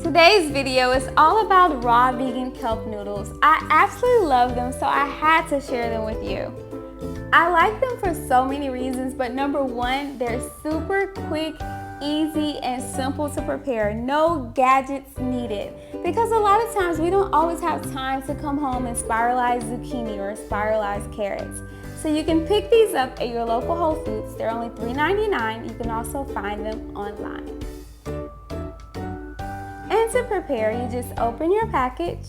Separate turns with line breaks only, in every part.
Today's video is all about raw vegan kelp noodles. I absolutely love them, so I had to share them with you. I like them for so many reasons, but number one, they're super quick, easy, and simple to prepare. No gadgets needed. Because a lot of times we don't always have time to come home and spiralize zucchini or spiralize carrots. So you can pick these up at your local Whole Foods. They're only $3.99. You can also find them online. And to prepare, you just open your package.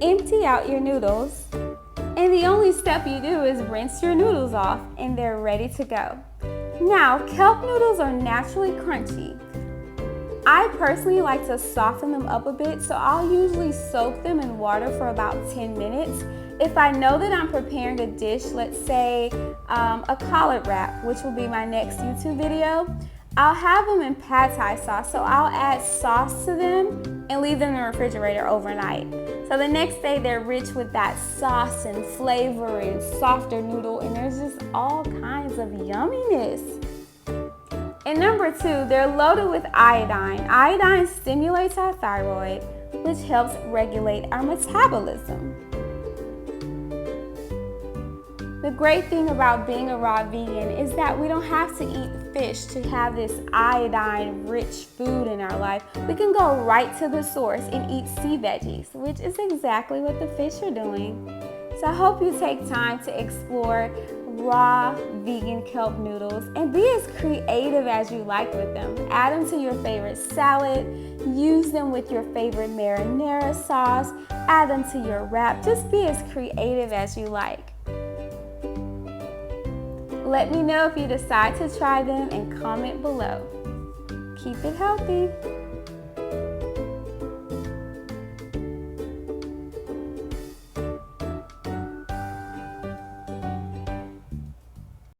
Empty out your noodles. And the only step you do is rinse your noodles off and they're ready to go. Now, kelp noodles are naturally crunchy. I personally like to soften them up a bit, so I'll usually soak them in water for about 10 minutes. If I know that I'm preparing a dish, let's say a collard wrap, which will be my next YouTube video, I'll have them in pad thai sauce, so I'll add sauce to them and leave them in the refrigerator overnight. So the next day they're rich with that sauce and flavor and softer noodle, and there's just all kinds of yumminess. And number two, they're loaded with iodine. Iodine stimulates our thyroid, which helps regulate our metabolism. The great thing about being a raw vegan is that we don't have to eat fish to have this iodine-rich food in our life. We can go right to the source and eat sea veggies, which is exactly what the fish are doing. So I hope you take time to explore raw vegan kelp noodles and be as creative as you like with them. Add them to your favorite salad, use them with your favorite marinara sauce, add them to your wrap. Just be as creative as you like. Let me know if you decide to try them and comment below. Keep it healthy.